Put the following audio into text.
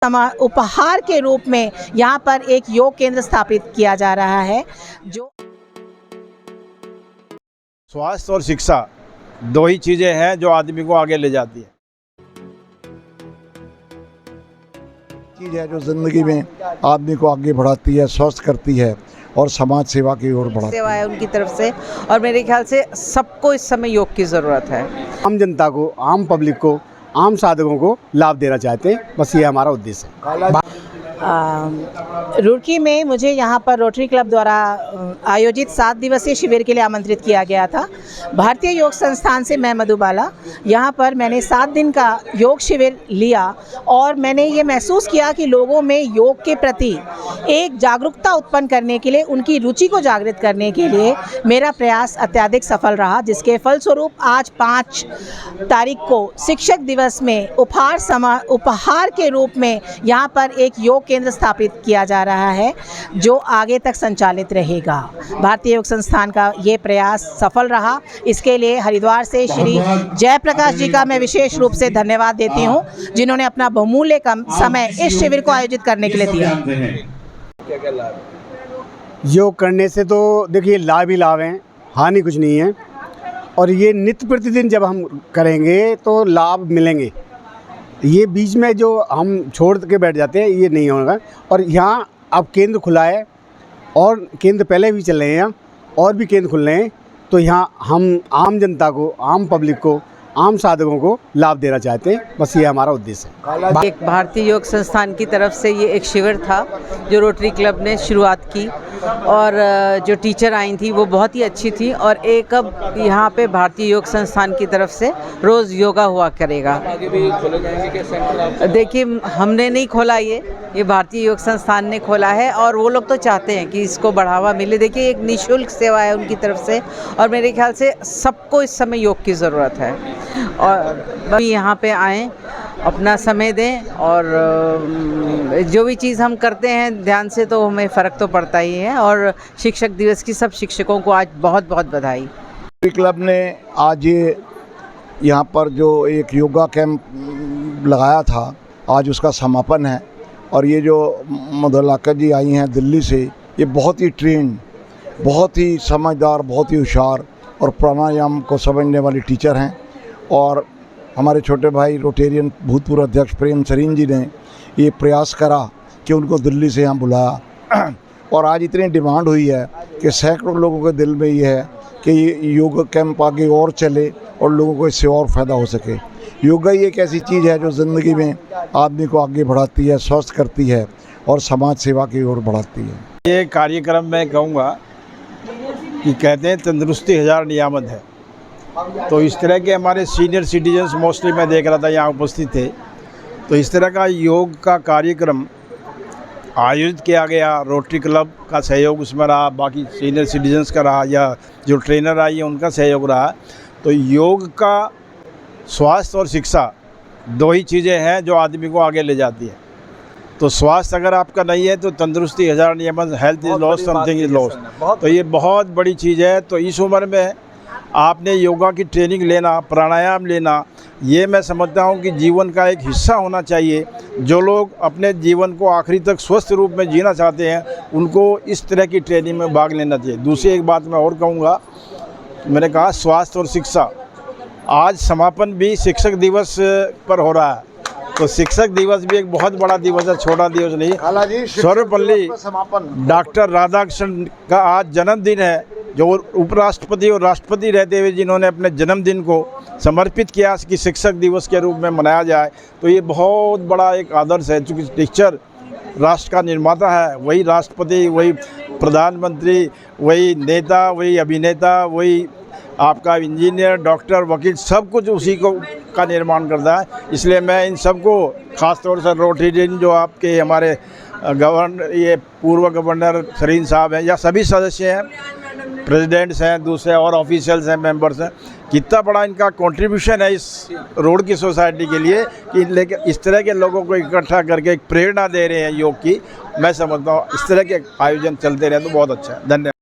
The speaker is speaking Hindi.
उपहार के रूप में यहाँ पर एक योग केंद्र स्थापित किया जा रहा है। जो स्वास्थ्य और शिक्षा दो ही चीज़ें हैं जो आदमी को आगे ले जाती है। चीज़ है जो ज़िंदगी में आदमी को आगे बढ़ाती है, स्वस्थ करती है और समाज सेवा की ओर बढ़ाती है। सेवा है उनकी तरफ से, और मेरे ख्याल से सबको इस समय योग की ज़रूरत है। आम जनता को, आम पब्लिक को, आम साधकों को लाभ देना चाहते हैं, बस ये हमारा उद्देश्य है। रुड़की में मुझे यहाँ पर रोटरी क्लब द्वारा आयोजित 7 दिवसीय शिविर के लिए आमंत्रित किया गया था। भारतीय योग संस्थान से मैं मधुबाला, यहाँ पर मैंने 7 दिन का योग शिविर लिया और मैंने ये महसूस किया कि लोगों में योग के प्रति एक जागरूकता उत्पन्न करने के लिए, उनकी रुचि को जागृत करने के लिए मेरा प्रयास अत्यधिक सफल रहा, जिसके फलस्वरूप आज 5 तारीख को शिक्षक दिवस में उपहार के रूप में यहाँ पर एक योग केंद्र स्थापित किया जा रहा है, जो आगे तक संचालित रहेगा। भारतीय योग संस्थान का ये प्रयास सफल रहा। इसके लिए हरिद्वार से श्री जयप्रकाश जी का मैं विशेष रूप से धन्यवाद देती हूँ, जिन्होंने अपना बहुमूल्य समय इस शिविर को आयोजित करने के लिए दिया। योग करने से तो देखिए लाभ ही लाभ हैं, हानि कुछ नहीं है। और ये नित्य प्रतिदिन जब हम करेंगे तो लाभ मिलेंगे। ये बीच में जो हम छोड़ के बैठ जाते हैं, ये नहीं होगा। और यहाँ अब केंद्र खुला है, और केंद्र पहले भी चल रहे हैं, यहाँ और भी केंद्र खुल रहे हैं। तो यहाँ हम आम जनता को, आम पब्लिक को, आम साधकों को लाभ देना चाहते हैं, बस ये हमारा उद्देश्य है। एक भारतीय योग संस्थान की तरफ से ये एक शिविर था जो रोटरी क्लब ने शुरुआत की, और जो टीचर आई थी वो बहुत ही अच्छी थी। और एक अब यहाँ पे भारतीय योग संस्थान की तरफ से रोज़ योगा हुआ करेगा। देखिए, हमने नहीं खोला, ये भारतीय योग संस्थान ने खोला है, और वो लोग तो चाहते हैं कि इसको बढ़ावा मिले। देखिए, एक निःशुल्क सेवा है उनकी तरफ से, और मेरे ख्याल से सबको इस समय योग की ज़रूरत है। और यहाँ पे आएँ, अपना समय दें, और जो भी चीज़ हम करते हैं ध्यान से, तो हमें फ़र्क तो पड़ता ही है। और शिक्षक दिवस की सब शिक्षकों को आज बहुत बहुत बधाई। रोटरी क्लब ने आज ये यहाँ पर जो एक योगा कैंप लगाया था, आज उसका समापन है। और ये जो मधुलाकर जी आई हैं दिल्ली से, ये बहुत ही ट्रेंड, बहुत ही समझदार, बहुत ही होशियार और प्राणायाम को समझने वाली टीचर हैं। और हमारे छोटे भाई रोटेरियन भूतपूर्व अध्यक्ष प्रेम सरीन जी ने ये प्रयास करा कि उनको दिल्ली से यहाँ बुलाया। और आज इतनी डिमांड हुई है कि सैकड़ों लोगों के दिल में ये है कि ये योग कैंप आगे और चले और लोगों को इससे और फ़ायदा हो सके। योगा ही एक ऐसी चीज़ है जो ज़िंदगी में आदमी को आगे बढ़ाती है, स्वस्थ करती है और समाज सेवा की ओर बढ़ाती है। ये कार्यक्रम मैं कहूँगा कि कहते हैं तंदुरुस्ती 1000 नियामत है। तो इस तरह के हमारे सीनियर सिटीजन्स मोस्टली मैं देख रहा था यहाँ उपस्थित थे, तो इस तरह का योग का कार्यक्रम आयोजित किया गया। रोटरी क्लब का सहयोग उसमें रहा, बाकी सीनियर सिटीजन्स का रहा, या जो ट्रेनर आई है उनका सहयोग रहा। तो योग का स्वास्थ्य और शिक्षा दो ही चीज़ें हैं जो आदमी को आगे ले जाती है। तो स्वास्थ्य अगर आपका नहीं है तो तंदुरुस्ती 1000 नियमत, health is lost, something is lost. तो ये बहुत बड़ी चीज़ है। तो इस उम्र में आपने योगा की ट्रेनिंग लेना, प्राणायाम लेना, ये मैं समझता हूँ कि जीवन का एक हिस्सा होना चाहिए। जो लोग अपने जीवन को आखिरी तक स्वस्थ रूप में जीना चाहते हैं, उनको इस तरह की ट्रेनिंग में भाग लेना चाहिए। दूसरी एक बात मैं और कहूँगा, मैंने कहा स्वास्थ्य और शिक्षा, आज समापन भी शिक्षक दिवस पर हो रहा है। तो शिक्षक दिवस भी एक बहुत बड़ा दिवस है, छोटा दिवस नहीं। सर्वपल्ली डॉक्टर राधाकृष्णन का आज जन्मदिन है, जो उपराष्ट्रपति और राष्ट्रपति रहते हुए जिन्होंने अपने जन्मदिन को समर्पित किया कि शिक्षक दिवस के रूप में मनाया जाए। तो ये बहुत बड़ा एक आदर्श है, चूँकि टीचर राष्ट्र का निर्माता है। वही राष्ट्रपति, वही प्रधानमंत्री, वही नेता, वही अभिनेता, वही आपका इंजीनियर, डॉक्टर, वकील, सब कुछ उसी को का निर्माण करता है। इसलिए मैं इन सबको, ख़ास तौर से रोटेरियन जो आपके हमारे गवर्नर, ये पूर्व गवर्नर सरीन साहब हैं, या सभी सदस्य हैं, प्रेसिडेंट्स हैं, दूसरे और ऑफिशियल्स हैं, मेंबर्स हैं, कितना बड़ा इनका कंट्रीब्यूशन है इस रोड की सोसाइटी के लिए कि लेकिन इस तरह के लोगों को इकट्ठा करके एक प्रेरणा दे रहे हैं योग की। मैं समझता हूँ इस तरह के आयोजन चलते रहे तो बहुत अच्छा है। धन्यवाद।